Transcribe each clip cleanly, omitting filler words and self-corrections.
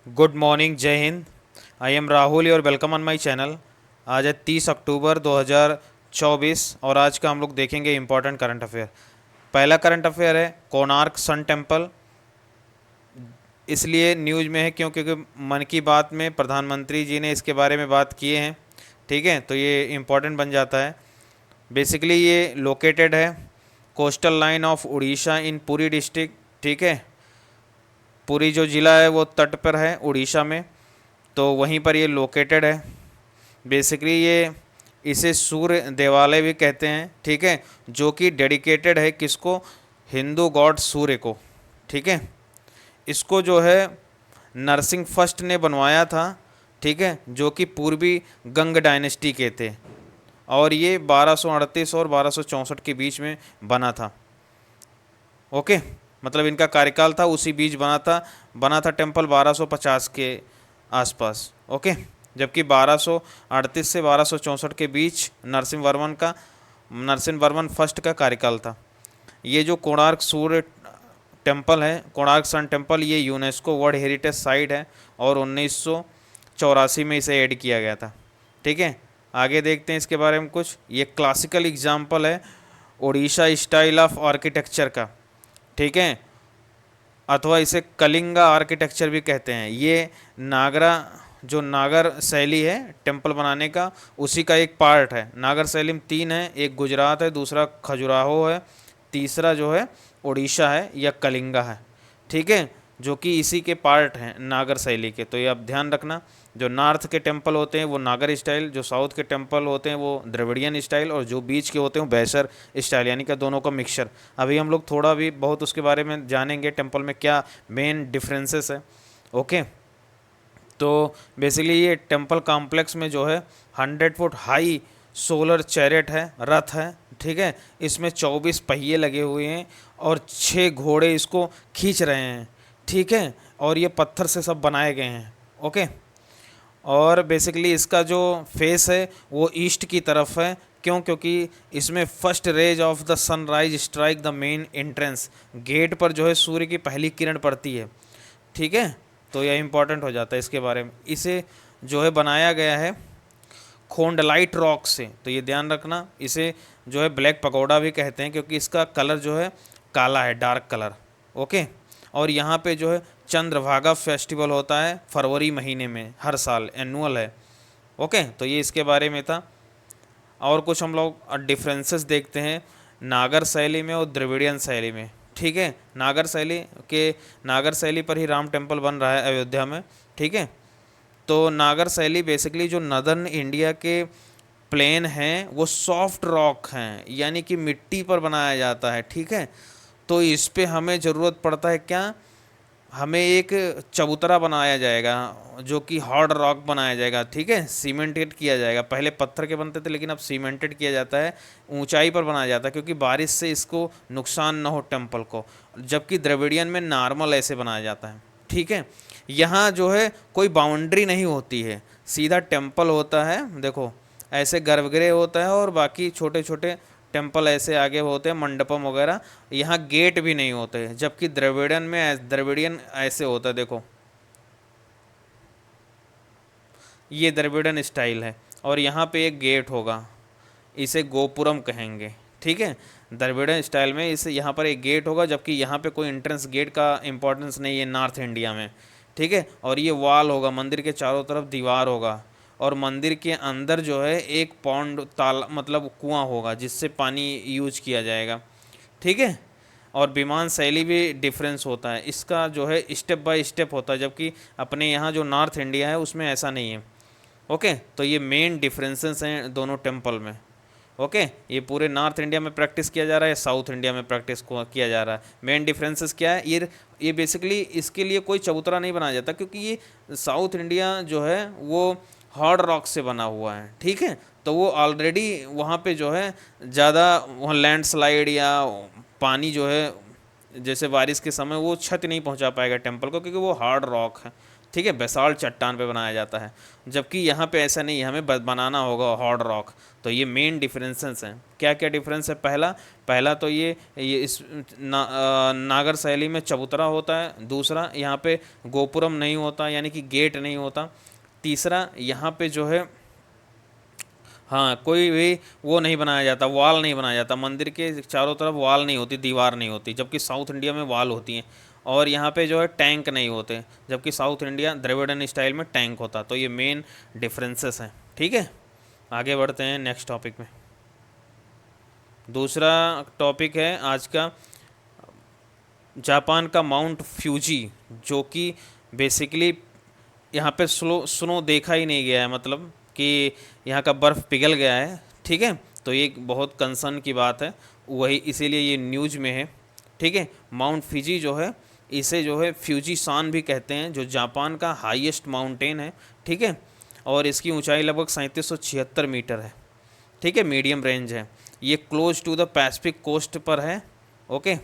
Good morning, जय Hind. I am Rahul और welcome on my channel. आज है 30 अक्टूबर 2024 और आज का हम लोग देखेंगे इम्पोर्टेंट करंट अफेयर। पहला करंट अफेयर है कोणार्क सन टेम्पल। इसलिए न्यूज़ में है क्योंकि मन की बात में प्रधानमंत्री जी ने इसके बारे में बात किए हैं। ठीक है, तो ये इम्पोर्टेंट बन जाता है। बेसिकली ये लोकेटेड है coastal line of Orissa in Puri district. ठीक है, पुरी जो ज़िला है वो तट पर है उड़ीसा में, तो वहीं पर ये लोकेटेड है। बेसिकली ये इसे सूर्य देवालय भी कहते हैं। ठीक है, जो कि डेडिकेटेड है किसको? हिंदू गॉड सूर्य को। ठीक है, इसको जो है नरसिंह फर्स्ट ने बनवाया था। ठीक है, जो कि पूर्वी गंग डायनेस्टी के थे और ये 1238 और 1264 के बीच में बना था। ओके, मतलब इनका कार्यकाल था उसी बीच बना था टेम्पल 1250 के आसपास। ओके, जबकि 1238 से 1264 के बीच नरसिंह वर्मन फर्स्ट का कार्यकाल था। ये जो कोणार्क सूर्य टेम्पल है, कोणार्क सन टेम्पल, ये यूनेस्को वर्ल्ड हेरिटेज साइट है और 1984 में इसे ऐड किया गया था। ठीक है, आगे देखते हैं इसके बारे में कुछ। ये क्लासिकल एग्जाम्पल है ओडिशा स्टाइल ऑफ आर्किटेक्चर का। ठीक है, अथवा इसे कलिंगा आर्किटेक्चर भी कहते हैं। ये नागरा जो नागर शैली है टेम्पल बनाने का, उसी का एक पार्ट है। नागर शैली में तीन है, एक गुजरात है, दूसरा खजुराहो है, तीसरा जो है उड़ीसा है या कलिंगा है। ठीक है, जो कि इसी के पार्ट हैं नागर शैली के। तो ये आप ध्यान रखना, जो नॉर्थ के टेम्पल होते हैं वो नागर स्टाइल, जो साउथ के टेम्पल होते हैं वो द्रविडियन स्टाइल, और जो बीच के होते हैं वो बैसर स्टाइल, यानी कि दोनों का मिक्सचर। अभी हम लोग थोड़ा भी बहुत उसके बारे में जानेंगे, टेम्पल में क्या मेन डिफरेंसेस है। ओके, तो बेसिकली ये टेम्पल कॉम्प्लेक्स में जो है 100 फुट हाई सोलर चैरेट है, रथ है। ठीक है, इसमें 24 पहिए लगे हुए हैं और 6 घोड़े इसको खींच रहे हैं। ठीक है, और ये पत्थर से सब बनाए गए हैं। ओके, और बेसिकली इसका जो फेस है वो ईस्ट की तरफ है। क्यों? क्योंकि इसमें first rays of the sunrise strike the main entrance. Gate पर जो है सूर्य की पहली किरण पड़ती है। ठीक है, तो यह इंपॉर्टेंट हो जाता है इसके बारे में। इसे जो है बनाया गया है खोंडलाइट रॉक से, तो ये ध्यान रखना। इसे जो है ब्लैक पगोडा भी कहते हैं क्योंकि इसका कलर जो है काला है, डार्क कलर। ओके, और यहाँ पे जो है चंद्रभागा फेस्टिवल होता है फरवरी महीने में, हर साल एनुअल है। ओके, तो ये इसके बारे में था। और कुछ हम लोग डिफरेंसेस देखते हैं नागर शैली में और द्रविडियन शैली में। ठीक है, नागर शैली पर ही राम टेम्पल बन रहा है अयोध्या में। ठीक है, तो नागर शैली बेसिकली जो नदर्न इंडिया के प्लेन हैं वो सॉफ्ट रॉक हैं, यानी कि मिट्टी पर बनाया जाता है। ठीक है, तो इस पे हमें ज़रूरत पड़ता है क्या? हमें एक चबूतरा बनाया जाएगा जो कि हार्ड रॉक बनाया जाएगा। ठीक है, सीमेंटेड किया जाएगा। पहले पत्थर के बनते थे लेकिन अब सीमेंटेड किया जाता है, ऊंचाई पर बनाया जाता है क्योंकि बारिश से इसको नुकसान ना हो टेम्पल को। जबकि द्रविडियन में नॉर्मल ऐसे बनाया जाता है। ठीक है, यहाँ जो है कोई बाउंड्री नहीं होती है, सीधा टेम्पल होता है। देखो, ऐसे गर्भगृह होता है और बाकी छोटे छोटे टेम्पल ऐसे आगे होते हैं, मंडपम वगैरह। यहाँ गेट भी नहीं होते, जबकि द्रविडियन ऐसे होता है। देखो, ये द्रविडियन स्टाइल है और यहाँ पे एक गेट होगा, इसे गोपुरम कहेंगे। ठीक है, द्रविडियन स्टाइल में इसे यहाँ पर एक गेट होगा, जबकि यहाँ पे कोई एंट्रेंस गेट का इंपॉर्टेंस नहीं है नॉर्थ इंडिया में। ठीक है, और ये वॉल होगा, मंदिर के चारों तरफ दीवार होगा और मंदिर के अंदर जो है एक पॉन्ड मतलब कुआं होगा जिससे पानी यूज किया जाएगा। ठीक है, और विमान शैली भी डिफरेंस होता है, इसका जो है स्टेप बाय स्टेप होता है, जबकि अपने यहाँ जो नॉर्थ इंडिया है उसमें ऐसा नहीं है। ओके, तो ये मेन डिफरेंसेस हैं दोनों टेम्पल में। ओके, ये पूरे नॉर्थ इंडिया में प्रैक्टिस किया जा रहा है, साउथ इंडिया में प्रैक्टिस किया जा रहा है। मेन डिफरेंसेस क्या है? ये बेसिकली इसके लिए कोई चबूतरा नहीं बनाया जाता क्योंकि ये साउथ इंडिया जो है वो हार्ड रॉक से बना हुआ है। ठीक है, तो वो ऑलरेडी वहाँ पे जो है ज़्यादा वहाँ लैंडस्लाइड या पानी जो है जैसे बारिश के समय वो क्षति नहीं पहुँचा पाएगा टेम्पल को, क्योंकि वो हार्ड रॉक है। ठीक है, बेसाल्ट चट्टान पे बनाया जाता है, जबकि यहाँ पे ऐसा नहीं है, हमें बनाना होगा हार्ड रॉक। तो ये मेन डिफरेंसेस हैं। क्या क्या डिफरेंस है? पहला पहला तो ये इस नागर शैली में चबूतरा होता है। दूसरा, यहाँ पे गोपुरम नहीं होता, यानी कि गेट नहीं होता। तीसरा, यहाँ पे जो है, हाँ, कोई भी वो नहीं बनाया जाता, वॉल नहीं बनाया जाता, मंदिर के चारों तरफ वॉल नहीं होती, दीवार नहीं होती, जबकि साउथ इंडिया में वॉल होती हैं। और यहाँ पे जो है टैंक नहीं होते, जबकि साउथ इंडिया द्रविड़न स्टाइल में टैंक होता। तो ये मेन डिफरेंसेस हैं। ठीक है, आगे बढ़ते हैं नेक्स्ट टॉपिक में। दूसरा टॉपिक है आज का, जापान का माउंट फ्यूजी, जो कि बेसिकली यहाँ पे स्नो देखा ही नहीं गया है, मतलब कि यहाँ का बर्फ़ पिघल गया है। ठीक है, तो ये एक बहुत कंसर्न की बात है, वही इसीलिए ये न्यूज़ में है। ठीक है, माउंट फिजी जो है, इसे जो है फ्यूजी सान भी कहते हैं, जो जापान का हाईएस्ट माउंटेन है। ठीक है, और इसकी ऊंचाई लगभग 3776 मीटर है। ठीक है, मीडियम रेंज है। ये close to the Pacific coast पर है। ओके,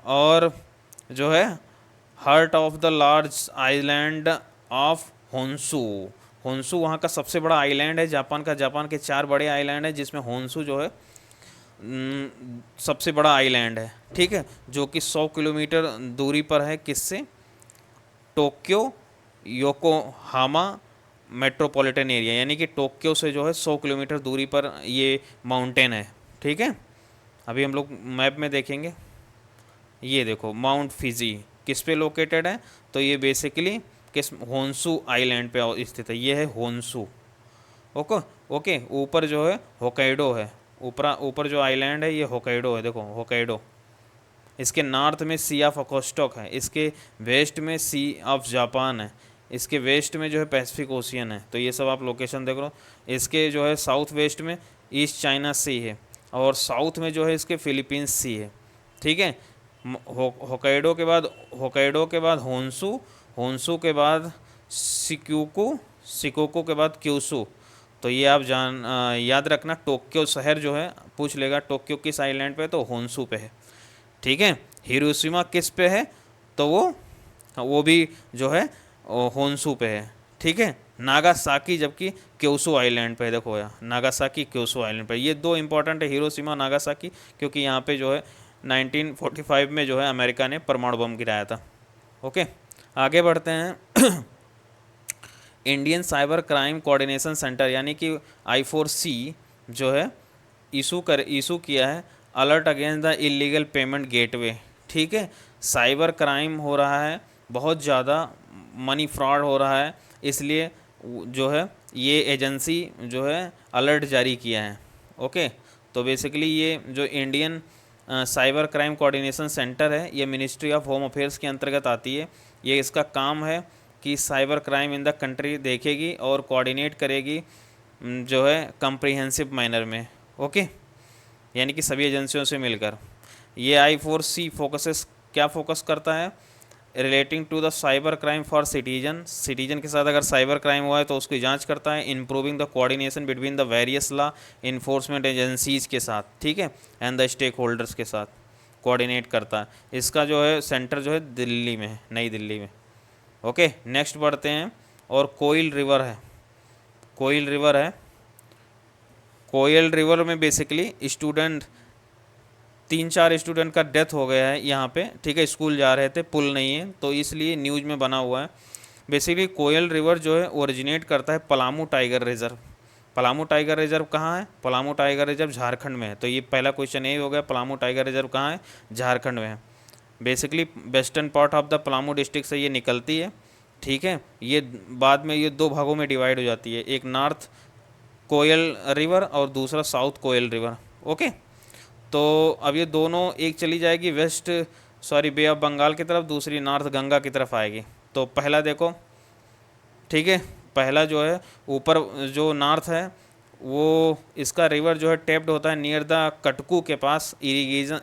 और जो है heart of the large island of Honshu. Honshu वहाँ का सबसे बड़ा आइलैंड है जापान का। जापान के 4 बड़े आइलैंड हैं, जिसमें होन्सू जो है सबसे बड़ा आइलैंड है। ठीक है, जो कि 100 किलोमीटर दूरी पर है, किससे? टोक्यो योकोहामा मेट्रोपॉलिटन एरिया, यानी कि टोक्यो से जो है 100 किलोमीटर दूरी पर ये माउंटेन है। ठीक है, अभी हम लोग मैप में देखेंगे। ये देखो, माउंट फिजी किस पे लोकेटेड है? तो ये बेसिकली किस, होन्सू आइलैंड पे स्थित है। ये है होन्सू। ओके, ओके, ऊपर जो है होकाइडो है। ऊपर जो आइलैंड है ये होकाइडो है, देखो होकाइडो। इसके नॉर्थ में सी ऑफ अकोस्टोक है, इसके वेस्ट में सी ऑफ जापान है, इसके वेस्ट में जो है पैसिफिक ओशियन है। तो ये सब आप लोकेशन देख लो। इसके जो है साउथ वेस्ट में ईस्ट चाइना सी है, और साउथ में जो है इसके फिलीपींस सी है। ठीक है, होकाइडो के बाद होन्सू, होन्सू के बाद सिक्योकू, सिकोकू के बाद क्यूसू। तो ये आप याद रखना। टोक्यो शहर जो है, पूछ लेगा टोक्यो किस आइलैंड पे, तो होन्सू पे है। ठीक है, हिरोशिमा किस पे है? तो वो भी जो है होन्सू पे है। ठीक है, नागासाकी जबकि क्योसो आइलैंड पे है। देखो यार, नागासाकी क्योसो आइलैंड पे। ये दो इंपॉर्टेंट है, हिरोशिमा नागासाकी, क्योंकि यहाँ पे जो है 1945 में जो है अमेरिका ने परमाणु बम गिराया था। ओके, आगे बढ़ते हैं। Indian cyber crime coordination centre यानी कि I4C जो है इशू किया है alert against the illegal payment gateway. ठीक है, साइबर क्राइम हो रहा है बहुत ज़्यादा, मनी फ्रॉड हो रहा है, इसलिए जो है ये एजेंसी जो है अलर्ट जारी किया है। ओके, तो बेसिकली ये जो Indian cyber crime coordination centre है, ये मिनिस्ट्री ऑफ होम अफेयर्स के अंतर्गत आती है। ये इसका काम है कि cyber crime in the country देखेगी और कोऑर्डिनेट करेगी जो है कम्प्रीहेंसिव मैनर में। ओके, यानी कि सभी एजेंसियों से मिलकर। ये I4C क्या फोकस करता है? Relating to the cyber crime for citizen के साथ अगर साइबर क्राइम हुआ है तो उसकी जांच करता है। Improving the coordination between the various law enforcement agencies के साथ, ठीक है, एंड द स्टेक होल्डर्स के साथ कोऑर्डिनेट करता है। इसका जो है सेंटर जो है दिल्ली में है, नई दिल्ली में। ओके, नेक्स्ट बढ़ते हैं। और कोयल रिवर है, कोयल रिवर में बेसिकली 3-4 स्टूडेंट का डेथ हो गया है यहाँ पे। ठीक है, स्कूल जा रहे थे, पुल नहीं है, तो इसलिए न्यूज़ में बना हुआ है। बेसिकली कोयल रिवर जो है ओरिजिनेट करता है Palamu tiger reserve. Palamu tiger reserve कहाँ है? पलामू टाइगर रिजर्व झारखंड में है। तो ये पहला क्वेश्चन यही हो गया, पलामू टाइगर रिजर्व कहाँ है? झारखंड में है। Basically western part of the Palamu district से ये निकलती है। ठीक है, ये बाद में ये 2 भागों में डिवाइड हो जाती है, एक नॉर्थ कोयल रिवर और दूसरा साउथ कोयल रिवर। ओके, तो अब ये दोनों, एक चली जाएगी बे ऑफ बंगाल की तरफ, दूसरी नॉर्थ गंगा की तरफ आएगी। तो पहला देखो, ठीक है, पहला जो है ऊपर जो नॉर्थ है वो इसका रिवर जो है टेप्ड होता है नियर द कटकू के पास, इरीगेशन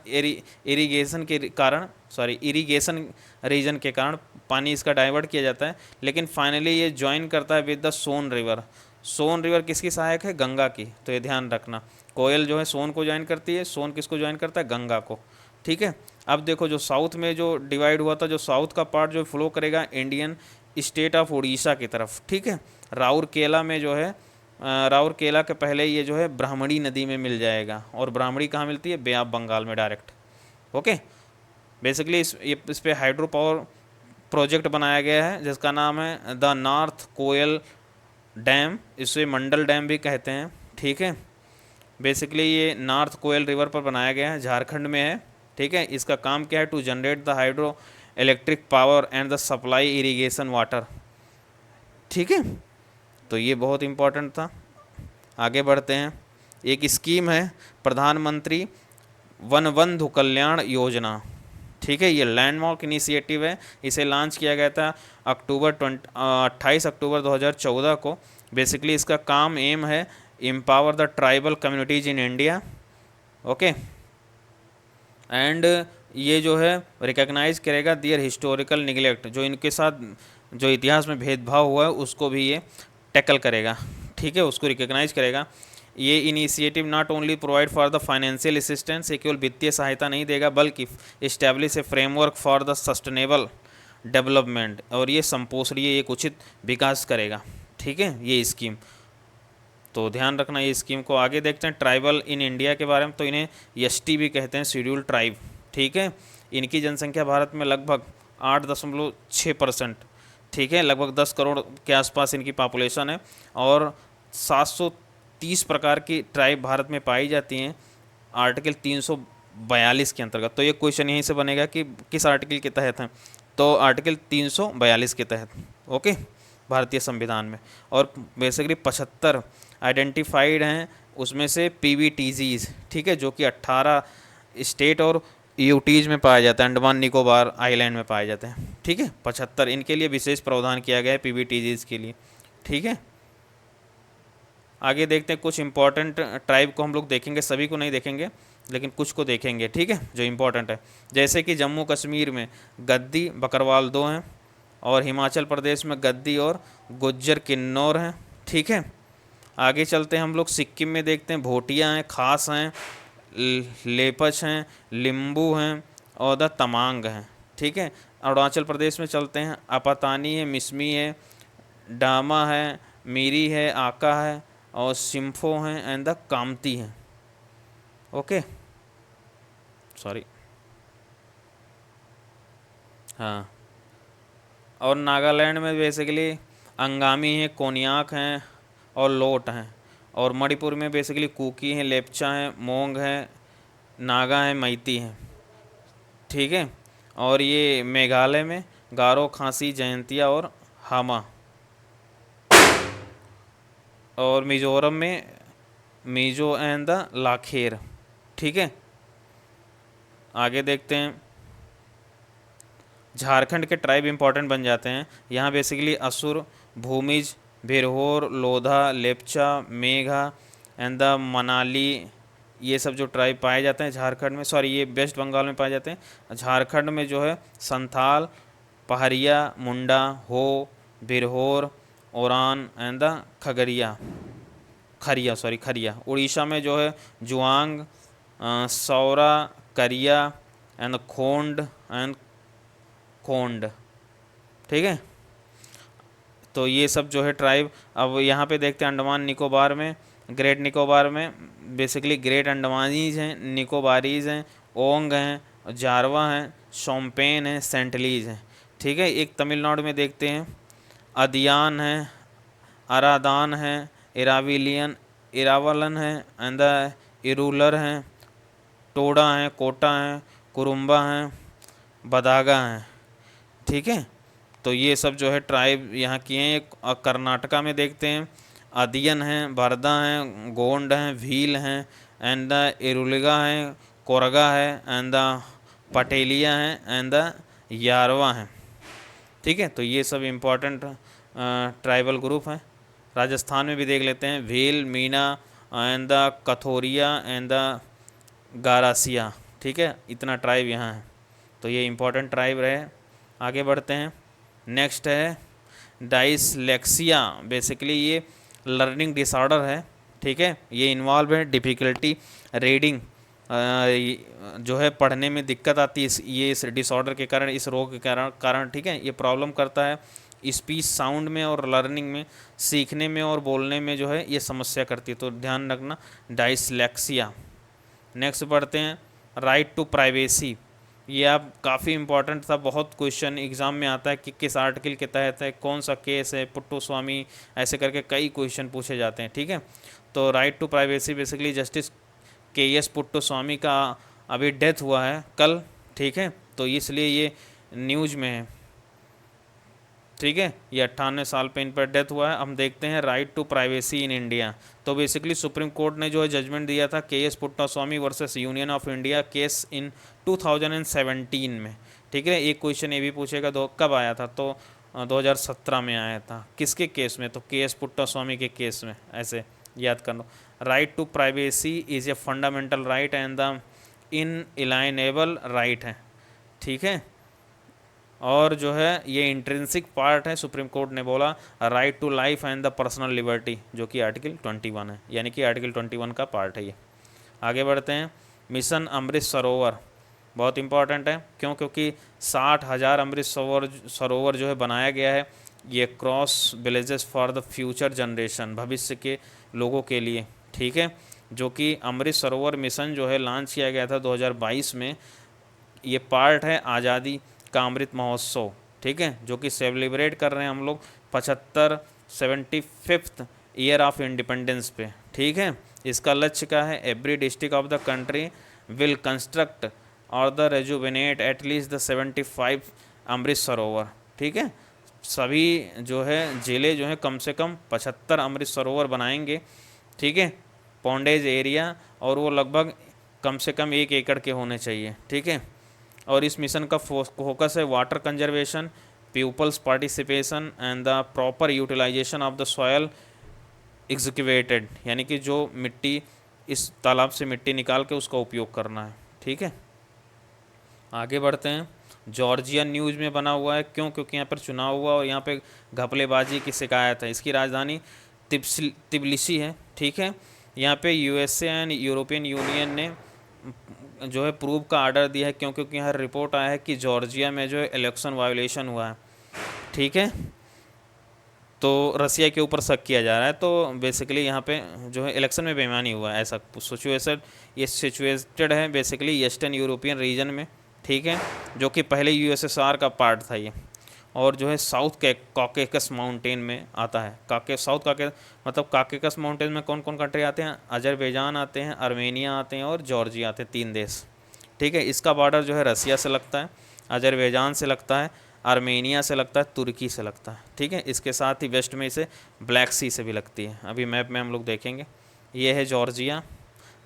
रीजन के कारण पानी इसका डाइवर्ट किया जाता है। लेकिन फाइनली ये ज्वाइन करता है with the Son river. Son river किसकी सहायक है? गंगा की। तो ये ध्यान रखना, कोयल जो है सोन को ज्वाइन करती है, सोन किसको ज्वाइन करता है? गंगा को। ठीक है, अब देखो जो साउथ में जो डिवाइड हुआ था, जो साउथ का पार्ट जो फ्लो करेगा इंडियन स्टेट ऑफ उड़ीसा की तरफ, ठीक है। राउरकेला में जो है राउरकेला के पहले ये जो है ब्राह्मणी नदी में मिल जाएगा, और ब्राह्मणी कहाँ मिलती है, बे ऑफ बंगाल में डायरेक्ट। ओके, बेसिकली इस पे हाइड्रो पावर प्रोजेक्ट बनाया गया है जिसका नाम है द नॉर्थ कोयल डैम, इसे मंडल डैम भी कहते हैं, ठीक है। बेसिकली ये नॉर्थ कोयल रिवर पर बनाया गया है, झारखंड में है, ठीक है। इसका काम क्या है, to generate the hydro electric power and the supply irrigation water, ठीक है। तो ये बहुत इम्पोर्टेंट था। आगे बढ़ते हैं। एक स्कीम है प्रधानमंत्री वन बंधु कल्याण योजना, ठीक है। ये लैंडमार्क इनिशिएटिव है, इसे लॉन्च किया गया था 28 अक्टूबर 2014 को। बेसिकली इसका काम एम है empower the tribal communities in India, okay. And ये जो है रिकग्नाइज करेगा दियर हिस्टोरिकल निगलेक्ट, जो इनके साथ जो इतिहास में भेदभाव हुआ है उसको भी ये टैकल करेगा, ठीक है, उसको रिकग्नाइज करेगा। ये initiative not only provide for the financial assistance, ये केवल वित्तीय सहायता नहीं देगा बल्कि establish A framework for the sustainable development, और ये संपोषणीय एक उचित विकास करेगा, ठीक है, ये स्कीम। तो ध्यान रखना ये स्कीम को। आगे देखते हैं ट्राइबल इन इंडिया के बारे में, तो इन्हें एसटी भी कहते हैं, शेड्यूल ट्राइब, ठीक है। इनकी जनसंख्या भारत में लगभग 8.6%, ठीक है, लगभग 10 करोड़ के आसपास इनकी पॉपुलेशन है, और 730 प्रकार की ट्राइब भारत में पाई जाती हैं आर्टिकल 342 के अंतर्गत। तो ये क्वेश्चन यहीं से बनेगा कि किस आर्टिकल के तहत है, तो आर्टिकल 342 के तहत, ओके, भारतीय संविधान में। और बेसिकली 75 आइडेंटिफाइड हैं, उसमें से पीवीटीजीज, ठीक है, जो कि 18 स्टेट और यूटीज में पाया जाता है, अंडमान निकोबार आइलैंड में पाए जाते हैं, ठीक है। 75 इनके लिए विशेष प्रावधान किया गया है पीवीटीजीज के लिए, ठीक है। आगे देखते हैं कुछ इंपॉर्टेंट ट्राइब को हम लोग देखेंगे, सभी को नहीं देखेंगे लेकिन कुछ को देखेंगे, ठीक है, जो इंपॉर्टेंट है। जैसे कि जम्मू कश्मीर में गद्दी बकरवाल 2 हैं, और हिमाचल प्रदेश में गद्दी और गुज्जर किन्नौर हैं, ठीक है। आगे चलते हैं हम लोग सिक्किम में देखते हैं भोटिया हैं, खास हैं, लेपच हैं, लिम्बू हैं, और द तमांग हैं, ठीक है। अरुणाचल प्रदेश में चलते हैं अपातानी है, मिसमी है, डामा है, मीरी है, आका है, और सिम्फो हैं, एंड द कामती हैं, ओके, सॉरी, हाँ। और नागालैंड में बेसिकली अंगामी हैं, कोनियाक हैं, और लोट हैं। और मणिपुर में बेसिकली कुकी हैं, लेप्चा हैं, मोंग हैं, नागा हैं, मैती हैं, ठीक है। और ये मेघालय में गारो, खासी, जयंतिया और हामा। और मिजोरम में मिजो एंड द लाखेर, ठीक है। आगे देखते हैं झारखंड के ट्राइब इंपॉर्टेंट बन जाते हैं। यहाँ बेसिकली असुर, भूमिज, भिरहोर, लोधा, लेप्चा, मेघा एंड द मनाली, ये सब जो ट्राइब पाए जाते हैं झारखंड में, सॉरी ये वेस्ट बंगाल में पाए जाते हैं। झारखंड में जो है संथाल, पहाड़िया, मुंडा, हो, भिरहोर, ओरान एंड द खरिया। उड़ीसा में जो है जुआंग, सौरा, करिया एंड खोंड, ठीक है। तो ये सब जो है ट्राइब। अब यहाँ पे देखते हैं अंडमान निकोबार में, ग्रेट निकोबार में बेसिकली ग्रेट अंडमानीज हैं, निकोबारीज हैं, ओंग हैं, जारवा हैं, शोम्पेन हैं, सेंटलीज हैं, ठीक है। एक तमिलनाडु में देखते हैं अदियान हैं, अरादान हैं, इरावलन हैं, एंड इरूलर हैं, टोडा हैं, कोटा हैं, कुरुम्बा हैं, बदागा हैं, ठीक है। तो ये सब जो है ट्राइब यहाँ की हैं। कर्नाटका में देखते हैं अदियन हैं, बरदा हैं, गोंड हैं, भील हैं, एंड द इरुलिगा हैं, कोरगा है, एंड द पटेलिया हैं, एंड द यारवा हैं, ठीक है। तो ये सब इम्पोर्टेंट ट्राइबल ग्रुप हैं। राजस्थान में भी देख लेते हैं Bhil, Meena and the Kathoria and the Garasia, ठीक है। इतना ट्राइब यहाँ है, तो ये इम्पोर्टेंट ट्राइब रहे। आगे बढ़ते हैं। नेक्स्ट है डाइसलेक्सिया, बेसिकली ये लर्निंग डिसऑर्डर है, ठीक है। ये इन्वॉल्व है डिफ़िकल्टी रीडिंग, जो है पढ़ने में दिक्कत आती है ये इस डिसऑर्डर के कारण, इस रोग के कारण, ठीक है। ये प्रॉब्लम करता है स्पीच साउंड में और लर्निंग में, सीखने में और बोलने में जो है ये समस्या करती है, तो ध्यान रखना डाइसलेक्सिया। नेक्स्ट पढ़ते हैं राइट टू प्राइवेसी। ये आप काफ़ी इंपॉर्टेंट था, बहुत क्वेश्चन एग्जाम में आता है कि किस आर्टिकल के तहत है, कौन सा केस है, पुट्टू स्वामी, ऐसे करके कई क्वेश्चन पूछे जाते हैं। ठीक है, तो right to privacy basically justice K S Puttaswamy का अभी डेथ हुआ है कल। ठीक है, तो इसलिए ये न्यूज में है। ठीक है, ये 98 साल पे इन पर डेथ हुआ है। हम देखते हैं right to privacy in India. तो बेसिकली सुप्रीम कोर्ट ने जो है जजमेंट दिया था K S. Puttaswamy versus union of India case in 2017 में। ठीक है, एक क्वेश्चन ये भी पूछेगा कब आया था, तो 2017 में आया था। किसके केस में, तो के.एस. पुट्टास्वामी के केस में। ऐसे याद कर लो, right to privacy is a fundamental right and the inalienable right है। ठीक है, और जो है ये इंट्रिंसिक पार्ट है, सुप्रीम कोर्ट ने बोला, right to life and the personal liberty, जो कि आर्टिकल 21 है, यानी कि आर्टिकल 21 का पार्ट है ये। आगे बढ़ते हैं, मिशन अमृत सरोवर बहुत इंपॉर्टेंट है। क्यों, क्योंकि 60,000 अमृत सरोवर जो है बनाया गया है, ये cross villages for the future generation, भविष्य के लोगों के लिए। ठीक है, जो कि अमृत सरोवर मिशन जो है लॉन्च किया गया था 2022 में। ये पार्ट है आज़ादी का अमृत महोत्सव। ठीक है, जो कि सेलिब्रेट कर रहे हैं हम लोग 75 ईयर ऑफ इंडिपेंडेंस पे। ठीक है, इसका लक्ष्य क्या है, every district of the country will construct और the rejuvenate at least the 75 Amrit Sarovar. ठीक है, सभी जो है जिले जो है कम से कम 75 अमृत सरोवर बनाएंगे। ठीक है, पौंडेज एरिया, और वो लगभग कम से कम 1 एकड़ के होने चाहिए। ठीक है, और इस मिशन का फोकस है water conservation, people's participation and the proper utilization of the soil executed, यानी कि जो मिट्टी इस तालाब से मिट्टी निकाल के उसका उपयोग करना है। ठीक है, आगे बढ़ते हैं। जॉर्जिया न्यूज़ में बना हुआ है, क्यों, क्योंकि यहाँ पर चुनाव हुआ और यहाँ पे घपलेबाजी की शिकायत है। इसकी राजधानी तिब्लिसी है। ठीक है, यहाँ पे यूएसए एंड यूरोपियन यूनियन ने जो है प्रूव का आर्डर दिया है, क्यों, क्योंकि यहाँ रिपोर्ट आया है कि जॉर्जिया में जो है इलेक्शन वायोलेशन हुआ है। ठीक है, तो रसिया के ऊपर शक किया जा रहा है, तो बेसिकली यहाँ पे जो है इलेक्शन में बेईमानी हुआ है, ऐसा सिचुएशन ये सिचुएटेड है बेसिकली ईस्टर्न यूरोपियन रीजन में। ठीक है, जो कि पहले यूएसएसआर का पार्ट था ये, और जो है साउथ के कॉकेकस माउंटेन में आता है। साउथ मतलब कॉकेकस माउंटेन में कौन कौन कंट्री आते हैं, अजरबैजान आते हैं, आर्मेनिया आते हैं और जॉर्जिया आते हैं, 3 देश। ठीक है, इसका बॉर्डर जो है रसिया से लगता है, अजरबैजान से लगता है, आर्मेनिया से लगता है, तुर्की से लगता है। ठीक है, इसके साथ ही वेस्ट में इसे ब्लैक सी से भी लगती है, अभी मैप में हम लोग देखेंगे। ये है जॉर्जिया,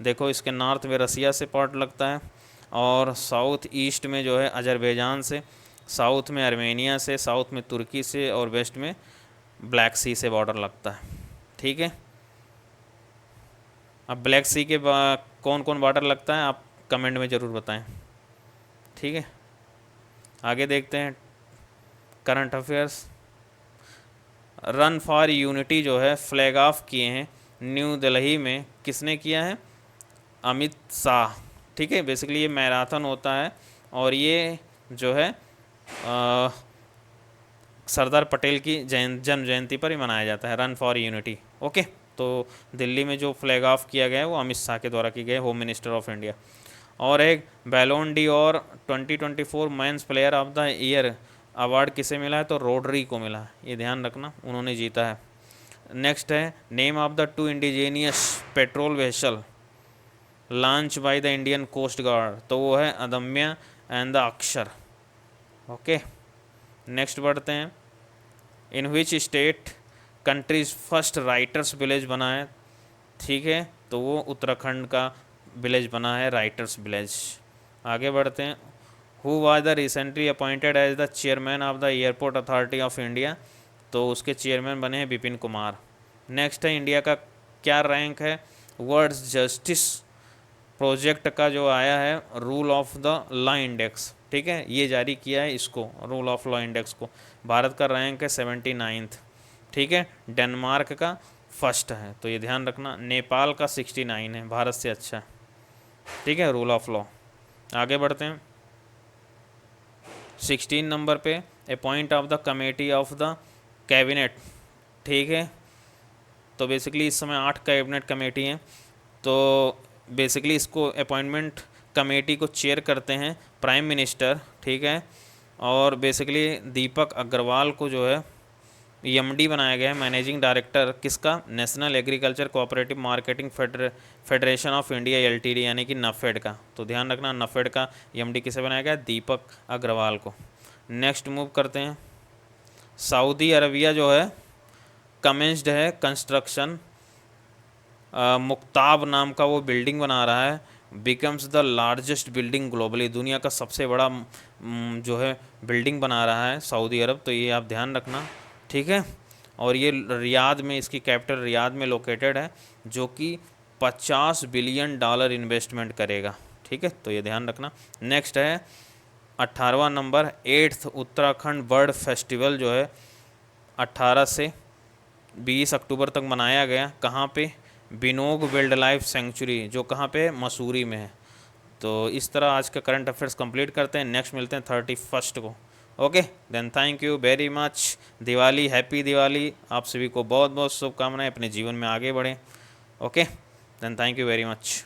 देखो इसके नॉर्थ में रसिया से पार्ट लगता है, और साउथ ईस्ट में जो है अजरबैजान से, साउथ में आर्मेनिया से, साउथ में तुर्की से, और वेस्ट में ब्लैक सी से बॉर्डर लगता है। ठीक है, अब ब्लैक सी के कौन कौन बॉर्डर लगता है आप कमेंट में ज़रूर बताएं। ठीक है, आगे देखते हैं current affairs. Run for unity जो है फ्लैग ऑफ किए हैं न्यू दिल्ली में, किसने किया है, अमित शाह। ठीक है, बेसिकली ये मैराथन होता है, और ये जो है सरदार पटेल की जन्म जयंती पर ही मनाया जाता है, रन फॉर यूनिटी। ओके, तो दिल्ली में जो फ्लैग ऑफ किया गया है वो अमित शाह के द्वारा की गई, होम मिनिस्टर ऑफ इंडिया। और एक बैलोन डी और 2024 men's player of the year award किसे मिला है, तो रोड्री को मिला है, ये ध्यान रखना, उन्होंने जीता है। नेक्स्ट है name of the 2 indigenous petrol vessel launch by the Indian Coast Guard, तो वो है Adamya and the Akshar. Okay, next बढ़ते हैं। In which state countries first writers village बना है। ठीक है, तो वो उत्तराखंड का विलेज बना है, राइटर्स विलेज। आगे बढ़ते हैं। Who was the recently appointed as the chairman of the airport authority of India, तो उसके चेयरमैन बने हैं विपिन कुमार। नेक्स्ट है इंडिया का क्या रैंक है, वर्ल्ड जस्टिस प्रोजेक्ट का जो आया है rule of the law index. ठीक है, ये जारी किया है इसको, रूल ऑफ लॉ इंडेक्स को। भारत का रैंक है 79th। ठीक है, डेनमार्क का फर्स्ट है, तो ये ध्यान रखना। नेपाल का 69 है, भारत से अच्छा है। ठीक है, रूल ऑफ लॉ। आगे बढ़ते हैं। 16 नंबर पे appoint of the committee of the cabinet, ठीक है। तो बेसिकली इस समय 8 कैबिनेट कमेटी हैं। तो बेसिकली इसको अपॉइंटमेंट कमेटी को चेयर करते हैं प्राइम मिनिस्टर, ठीक है। और बेसिकली दीपक अग्रवाल को जो है एमडी बनाया गया है, मैनेजिंग डायरेक्टर किसका, national agriculture cooperative marketing federation of India LTD यानी कि नफेड का। तो ध्यान रखना नफेड का एमडी किसे बनाया गया, दीपक अग्रवाल को। नेक्स्ट मूव करते हैं। सऊदी अरबिया जो है कमेंस्ड है कंस्ट्रक्शन, मुक्ताब नाम का वो बिल्डिंग बना रहा है, becomes the largest building globally, दुनिया का सबसे बड़ा जो है बिल्डिंग बना रहा है सऊदी अरब। तो ये आप ध्यान रखना, ठीक है। और ये रियाद में, इसकी कैपिटल रियाद में लोकेटेड है, जो कि $50 बिलियन इन्वेस्टमेंट करेगा, ठीक है। तो ये ध्यान रखना। नेक्स्ट है 18वां number, 8th Uttarakhand bird festival जो है 18 से 20 अक्टूबर तक मनाया गया। कहाँ पे, बिनोग वाइल्ड लाइफ सेंचुरी, जो कहाँ पे, मसूरी में है। तो इस तरह आज का करंट अफेयर्स कंप्लीट करते हैं। नेक्स्ट मिलते हैं 31 को। Okay then, thank you very much. Diwali, happy Diwali. आप सभी को बहुत बहुत शुभकामनाएं, अपने जीवन में आगे बढ़ें। Okay then, thank you very much.